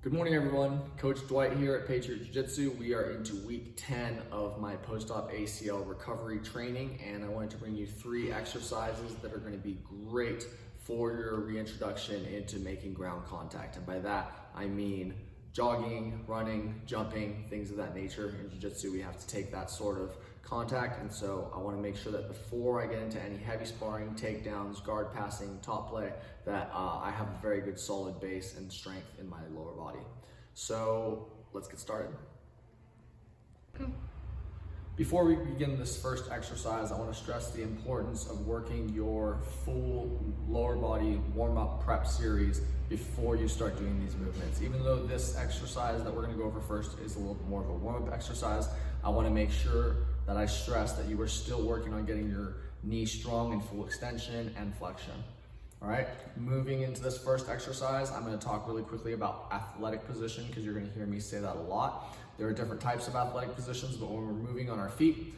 Good morning, everyone. Coach Dwight here at Patriot Jiu-Jitsu. We are into week 10 of my post-op ACL recovery training, and I wanted to bring you 3 exercises that are going to be great for your reintroduction into making ground contact. And by that, I mean jogging, running, jumping, things of that nature. In Jiu-Jitsu, we have to take that sort of contact, and so I want to make sure that before I get into any heavy sparring, takedowns, guard passing, top play, that I have a very good solid base and strength in my lower body. So let's get started. Before we begin this first exercise, I want to stress the importance of working your full lower body warm-up prep series before you start doing these movements. Even though this exercise that we're going to go over first is a little bit more of a warm-up exercise, I want to make sure that I stress that you are still working on getting your knee strong in full extension and flexion. All right, moving into this first exercise, I'm going to talk really quickly about athletic position because you're going to hear me say that a lot. There are different types of athletic positions, but when we're moving on our feet,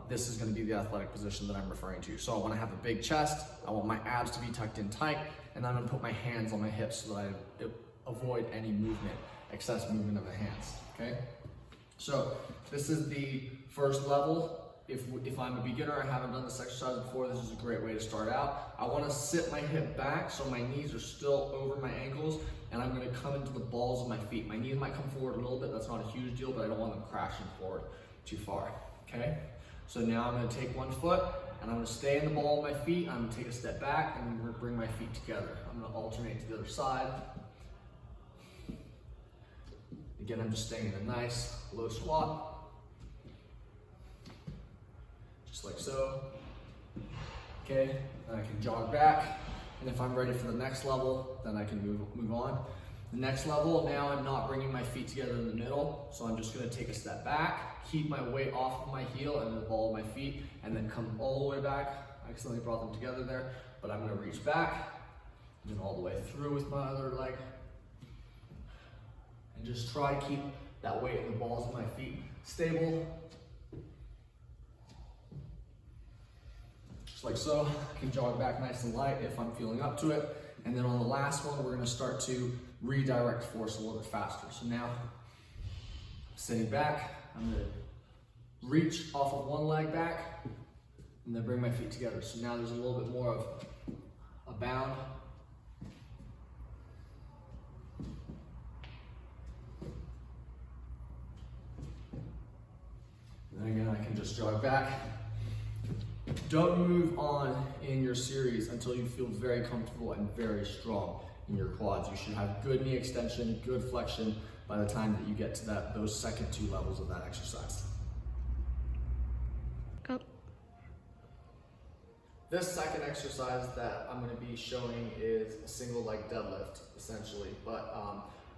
this is going to be the athletic position that I'm referring to. So I want to have a big chest, I want my abs to be tucked in tight, and I'm going to put my hands on my hips so that I avoid any movement, excess movement of the hands, okay? So this is the first level. If I'm a beginner, I haven't done this exercise before, this is a great way to start out. I want to sit my hip back so my knees are still over my ankles, and I'm going to come into the balls of my feet. My knees might come forward a little bit, that's not a huge deal, but I don't want them crashing forward too far, okay? So now I'm going to take one foot, and I'm going to stay in the ball of my feet, I'm going to take a step back, and I'm going to bring my feet together. I'm going to alternate to the other side. Again, I'm just staying in a nice low squat. Just like so. Okay, then I can jog back, and if I'm ready for the next level, then I can move on. The next level, now I'm not bringing my feet together in the middle, so I'm just going to take a step back, keep my weight off of my heel and the ball of my feet, and then come all the way back. I accidentally brought them together there, but I'm going to reach back, and then all the way through with my other leg, and just try to keep that weight in the balls of my feet stable. Just like so. I can jog back nice and light if I'm feeling up to it. And then on the last one, we're going to start to redirect force a little bit faster. So now, sitting back, I'm going to reach off of one leg back and then bring my feet together. So now there's a little bit more of a bound. And then again, I can just jog back. Don't move on in your series until you feel very comfortable and very strong in your quads. You should have good knee extension, good flexion by the time that you get to those second 2 levels of that exercise. Go. This second exercise that I'm going to be showing is a single leg deadlift, essentially. But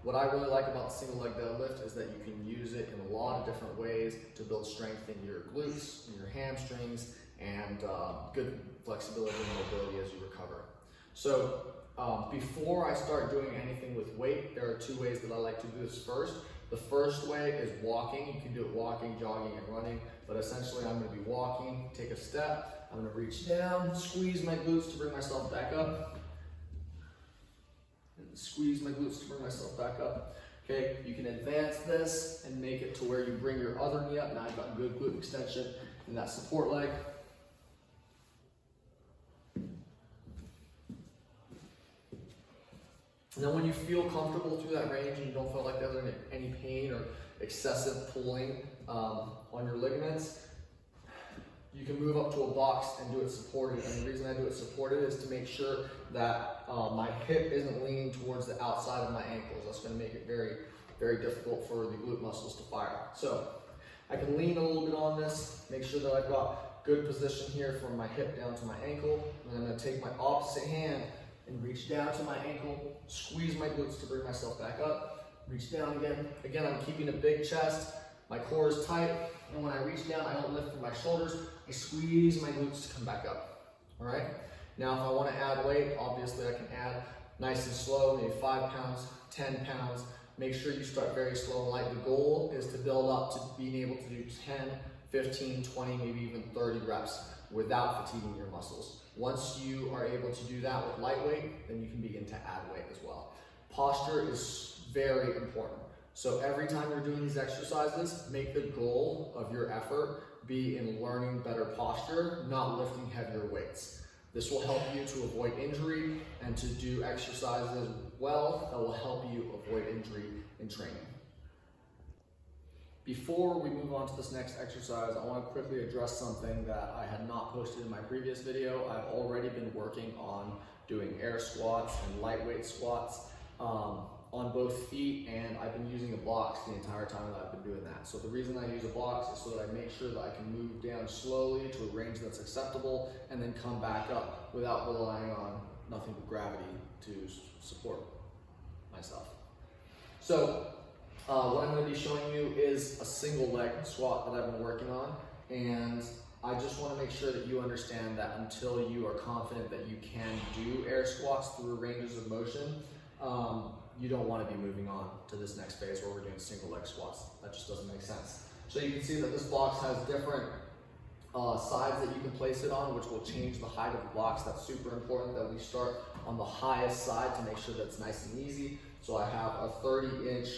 what I really like about the single leg deadlift is that you can use it in a lot of different ways to build strength in your glutes, in your hamstrings, and good flexibility and mobility as you recover. So before I start doing anything with weight, there are 2 ways that I like to do this first. The first way is walking. You can do it walking, jogging, and running, but essentially I'm going to be walking, take a step, I'm going to reach down, squeeze my glutes to bring myself back up, and squeeze my glutes to bring myself back up. Okay, you can advance this and make it to where you bring your other knee up. Now I've got good glute extension in that support leg. And then when you feel comfortable through that range and you don't feel like there's any pain or excessive pulling on your ligaments, you can move up to a box and do it supported. And the reason I do it supported is to make sure that my hip isn't leaning towards the outside of my ankles. That's going to make it very, very difficult for the glute muscles to fire. So I can lean a little bit on this, make sure that I've got good position here from my hip down to my ankle. And I'm going to take my opposite hand and reach down to my ankle, squeeze my glutes to bring myself back up, reach down again. Again, I'm keeping a big chest, my core is tight, and when I reach down, I don't lift from my shoulders, I squeeze my glutes to come back up, all right? Now, if I want to add weight, obviously I can add nice and slow, maybe 5 pounds, 10 pounds. Make sure you start very slow and light. The goal is to build up to being able to do 10, 15, 20, maybe even 30 reps without fatiguing your muscles. Once you are able to do that with lightweight, then you can begin to add weight as well. Posture is very important. So every time you're doing these exercises, make the goal of your effort be in learning better posture, not lifting heavier weights. This will help you to avoid injury and to do exercises well that will help you avoid injury in training. Before we move on to this next exercise, I want to quickly address something that I had not posted in my previous video. I've already been working on doing air squats and lightweight squats on both feet, and I've been using the blocks the entire time that I've been doing that. So the reason I use the blocks is so that I make sure that I can move down slowly to a range that's acceptable and then come back up without relying on nothing but gravity to support myself. So what I'm going to be showing you is a single leg squat that I've been working on, and I just want to make sure that you understand that until you are confident that you can do air squats through ranges of motion, you don't want to be moving on to this next phase where we're doing single leg squats. That just doesn't make sense. So you can see that this box has different sides that you can place it on, which will change the height of the blocks. That's super important that we start on the highest side to make sure that it's nice and easy. So I have a 30-inch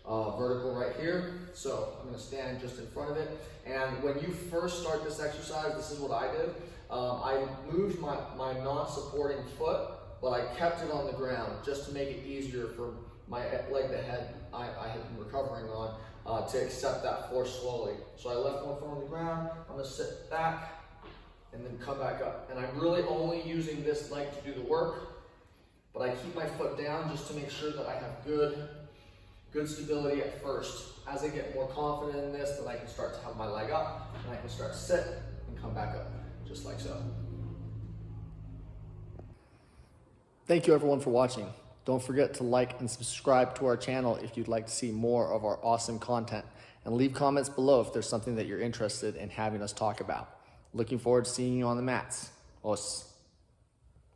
vertical right here. So I'm going to stand just in front of it. And when you first start this exercise, this is what I did. I moved my non-supporting foot, but I kept it on the ground just to make it easier for my leg that I had been recovering on to accept that force slowly. So I left one foot on the ground, I'm gonna sit back and then come back up. And I'm really only using this leg to do the work, but I keep my foot down just to make sure that I have good stability at first. As I get more confident in this, then I can start to have my leg up and I can start to sit and come back up, just like so. Thank you everyone for watching. Don't forget to like and subscribe to our channel if you'd like to see more of our awesome content, and leave comments below if there's something that you're interested in having us talk about. Looking forward to seeing you on the mats. Os.